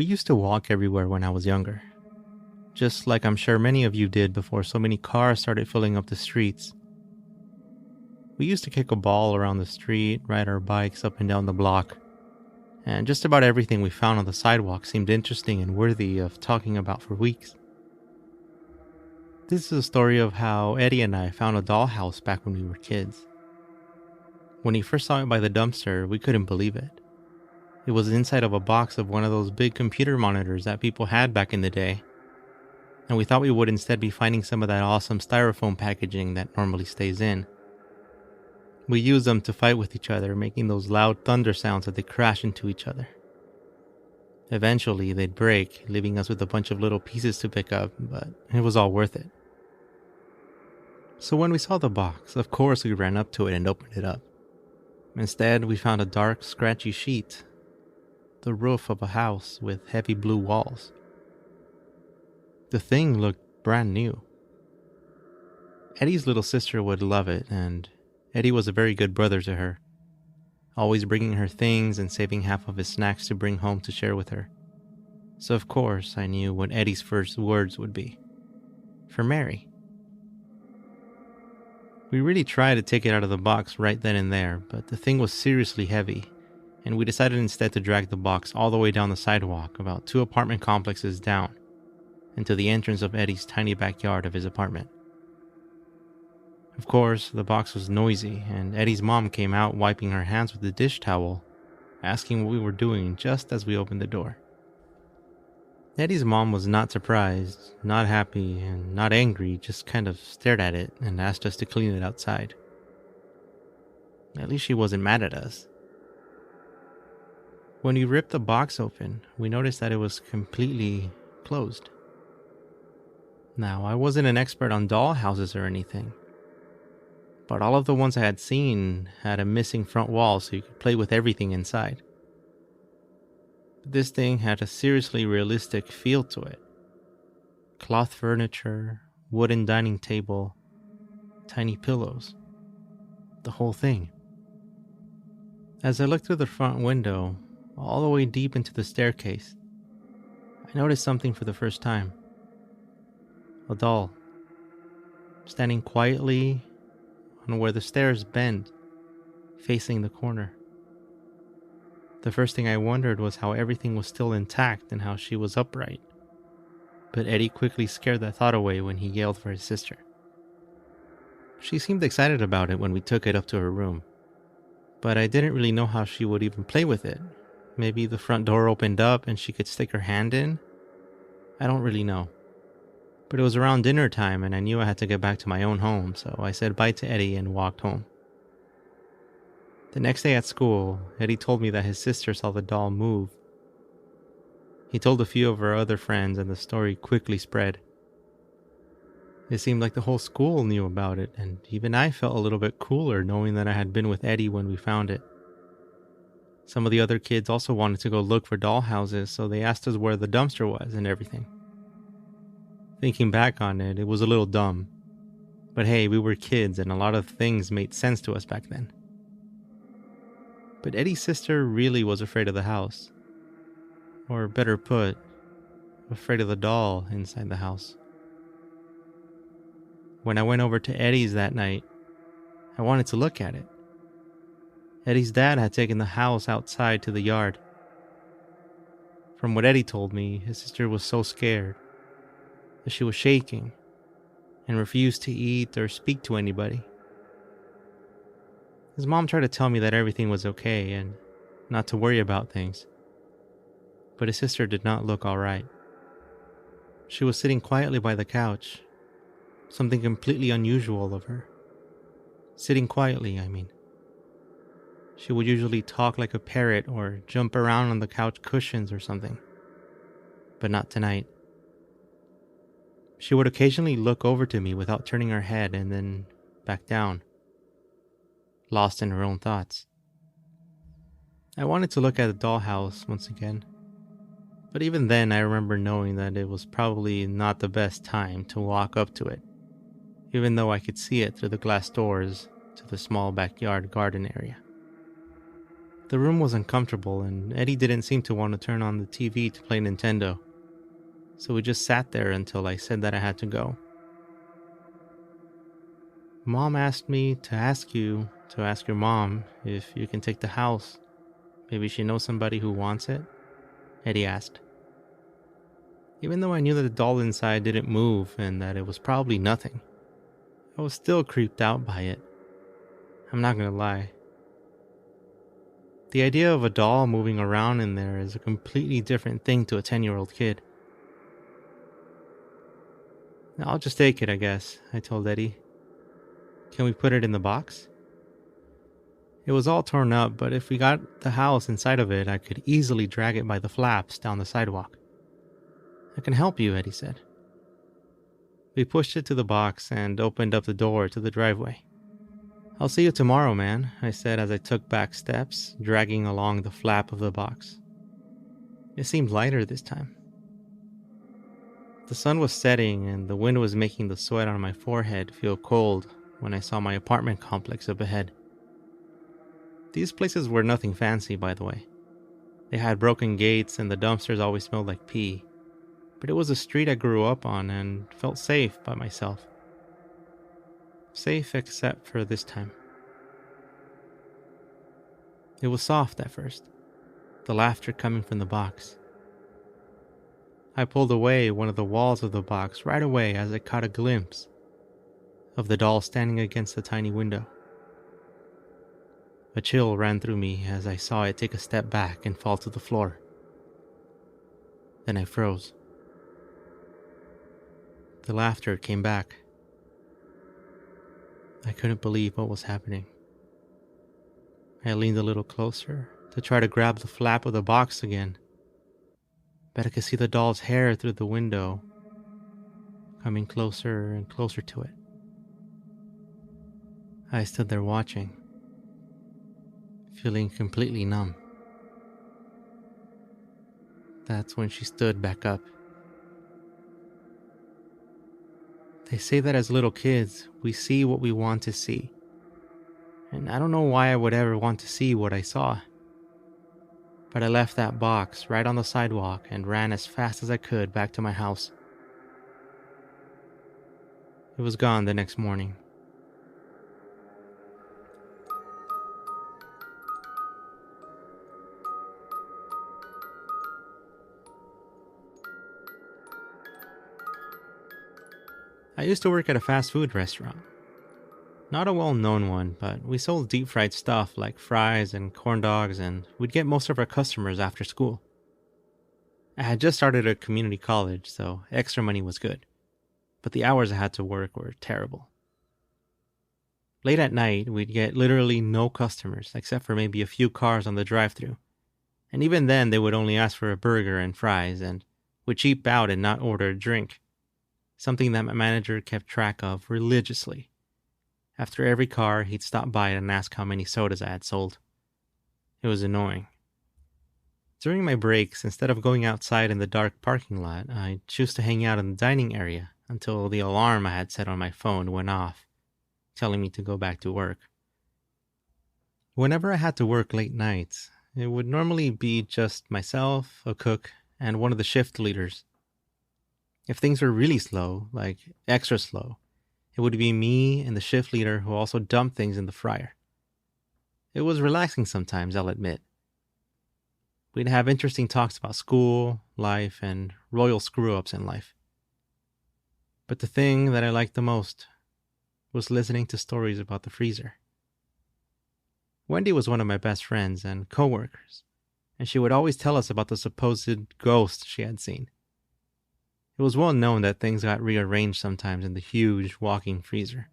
We used to walk everywhere when I was younger, just like I'm sure many of you did before so many cars started filling up the streets. We used to kick a ball around the street, ride our bikes up and down the block, and just about everything we found on the sidewalk seemed interesting and worthy of talking about for weeks. This is a story of how Eddie and I found a dollhouse back when we were kids. When he first saw it by the dumpster, we couldn't believe it. It was inside of a box of one of those big computer monitors that people had back in the day, and we thought we would instead be finding some of that awesome styrofoam packaging that normally stays in. We used them to fight with each other, making those loud thunder sounds as they crash into each other. Eventually, they'd break, leaving us with a bunch of little pieces to pick up, but it was all worth it. So when we saw the box, of course we ran up to it and opened it up. Instead, we found a dark, scratchy sheet, the roof of a house with heavy blue walls. The thing looked brand new. Eddie's little sister would love it, and Eddie was a very good brother to her, always bringing her things and saving half of his snacks to bring home to share with her. So of course I knew what Eddie's first words would be. For Mary. We really tried to take it out of the box right then and there, but the thing was seriously heavy, and we decided instead to drag the box all the way down the sidewalk about 2 apartment complexes down, into the entrance of Eddie's tiny backyard of his apartment. Of course, the box was noisy, and Eddie's mom came out wiping her hands with a dish towel, asking what we were doing just as we opened the door. Eddie's mom was not surprised, not happy, and not angry, just kind of stared at it and asked us to clean it outside. At least she wasn't mad at us. When we ripped the box open, we noticed that it was completely closed. Now, I wasn't an expert on doll houses or anything, but all of the ones I had seen had a missing front wall so you could play with everything inside. But this thing had a seriously realistic feel to it. Cloth furniture, wooden dining table, tiny pillows. The whole thing. As I looked through the front window, all the way deep into the staircase, I noticed something for the first time. A doll, standing quietly on where the stairs bend, facing the corner. The first thing I wondered was how everything was still intact and how she was upright. But Eddie quickly scared that thought away when he yelled for his sister. She seemed excited about it when we took it up to her room, but I didn't really know how she would even play with it. Maybe the front door opened up and she could stick her hand in? I don't really know. But it was around dinner time and I knew I had to get back to my own home, so I said bye to Eddie and walked home. The next day at school, Eddie told me that his sister saw the doll move. He told a few of our other friends and the story quickly spread. It seemed like the whole school knew about it, and even I felt a little bit cooler knowing that I had been with Eddie when we found it. Some of the other kids also wanted to go look for doll houses, so they asked us where the dumpster was and everything. Thinking back on it, it was a little dumb. But hey, we were kids and a lot of things made sense to us back then. But Eddie's sister really was afraid of the house. Or better put, afraid of the doll inside the house. When I went over to Eddie's that night, I wanted to look at it. Eddie's dad had taken the house outside to the yard. From what Eddie told me, his sister was so scared that she was shaking and refused to eat or speak to anybody. His mom tried to tell me that everything was okay and not to worry about things. But his sister did not look alright. She was sitting quietly by the couch, something completely unusual of her. Sitting quietly, I mean. She would usually talk like a parrot or jump around on the couch cushions or something. But not tonight. She would occasionally look over to me without turning her head and then back down, lost in her own thoughts. I wanted to look at the dollhouse once again, but even then I remember knowing that it was probably not the best time to walk up to it, even though I could see it through the glass doors to the small backyard garden area. The room was uncomfortable, and Eddie didn't seem to want to turn on the TV to play Nintendo. So we just sat there until I said that I had to go. Mom asked me to ask you to ask your mom if you can take the house. Maybe she knows somebody who wants it, Eddie asked. Even though I knew that the doll inside didn't move and that it was probably nothing, I was still creeped out by it. I'm not gonna lie. The idea of a doll moving around in there is a completely different thing to a 10-year-old kid. I'll just take it, I guess, I told Eddie. Can we put it in the box? It was all torn up, but if we got the house inside of it, I could easily drag it by the flaps down the sidewalk. I can help you, Eddie said. We pushed it to the box and opened up the door to the driveway. I'll see you tomorrow, man, I said as I took back steps, dragging along the flap of the box. It seemed lighter this time. The sun was setting and the wind was making the sweat on my forehead feel cold when I saw my apartment complex up ahead. These places were nothing fancy, by the way. They had broken gates and the dumpsters always smelled like pee. But it was a street I grew up on and felt safe by myself. Safe except for this time. It was soft at first, the laughter coming from the box. I pulled away one of the walls of the box right away as I caught a glimpse of the doll standing against the tiny window. A chill ran through me as I saw it take a step back and fall to the floor. Then I froze. The laughter came back. I couldn't believe what was happening. I leaned a little closer to try to grab the flap of the box again, but I could see the doll's hair through the window, coming closer and closer to it. I stood there watching, feeling completely numb. That's when she stood back up. They say that as little kids, we see what we want to see. And I don't know why I would ever want to see what I saw. But I left that box right on the sidewalk and ran as fast as I could back to my house. It was gone the next morning. I used to work at a fast food restaurant. Not a well-known one, but we sold deep-fried stuff like fries and corn dogs, and we'd get most of our customers after school. I had just started at community college, so extra money was good. But the hours I had to work were terrible. Late at night, we'd get literally no customers, except for maybe a few cars on the drive-thru. And even then, they would only ask for a burger and fries, and would cheap out and not order a drink. Something that my manager kept track of religiously. After every car, he'd stop by and ask how many sodas I had sold. It was annoying. During my breaks, instead of going outside in the dark parking lot, I'd choose to hang out in the dining area until the alarm I had set on my phone went off, telling me to go back to work. Whenever I had to work late nights, it would normally be just myself, a cook, and one of the shift leaders. If things were really slow, like extra slow, it would be me and the shift leader who also dumped things in the fryer. It was relaxing sometimes, I'll admit. We'd have interesting talks about school, life, and royal screw-ups in life. But the thing that I liked the most was listening to stories about the freezer. Wendy was one of my best friends and coworkers, and she would always tell us about the supposed ghost she had seen. It was well known that things got rearranged sometimes in the huge walk-in freezer.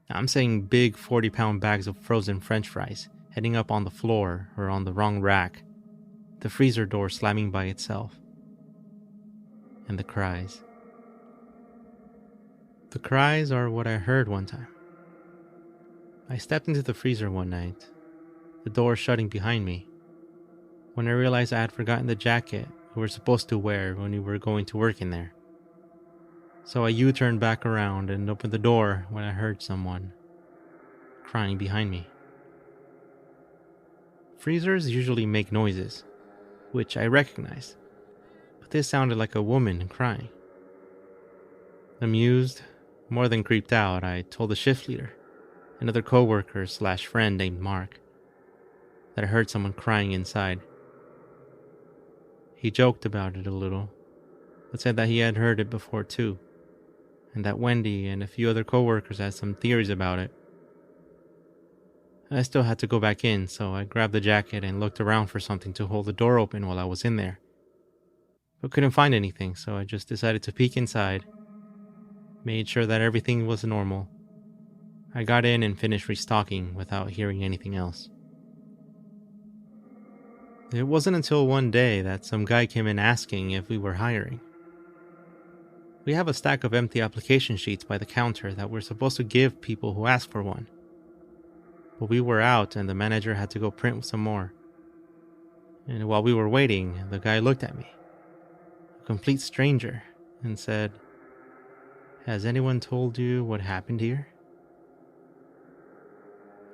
I'm saying big 40-pound bags of frozen French fries heading up on the floor or on the wrong rack, the freezer door slamming by itself, and the cries. The cries are what I heard one time. I stepped into the freezer one night, the door shutting behind me, when I realized I had forgotten the jacket we were supposed to wear when we were going to work in there. So I U-turned back around and opened the door when I heard someone crying behind me. Freezers usually make noises, which I recognize, but this sounded like a woman crying. Amused, more than creeped out, I told the shift leader, another coworker slash friend named Mark, that I heard someone crying inside. He joked about it a little, but said that he had heard it before too, and that Wendy and a few other coworkers had some theories about it. I still had to go back in, so I grabbed the jacket and looked around for something to hold the door open while I was in there. But couldn't find anything, so I just decided to peek inside, made sure that everything was normal. I got in and finished restocking without hearing anything else. It wasn't until one day that some guy came in asking if we were hiring. We have a stack of empty application sheets by the counter that we're supposed to give people who ask for one. But we were out and the manager had to go print some more. And while we were waiting, the guy looked at me, a complete stranger, and said, "Has anyone told you what happened here?"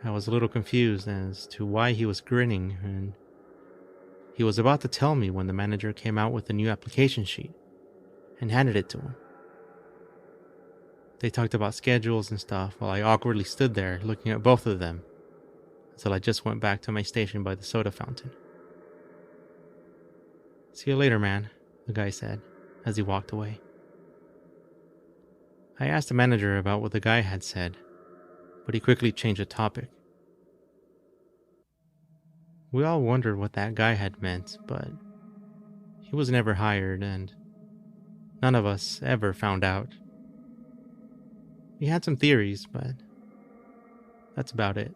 I was a little confused as to why he was grinning, and he was about to tell me when the manager came out with a new application sheet and handed it to him. They talked about schedules and stuff while I awkwardly stood there looking at both of them until I just went back to my station by the soda fountain. "See you later, man," the guy said as he walked away. I asked the manager about what the guy had said, but he quickly changed the topic. We all wondered what that guy had meant, but he was never hired and none of us ever found out. We had some theories, but that's about it.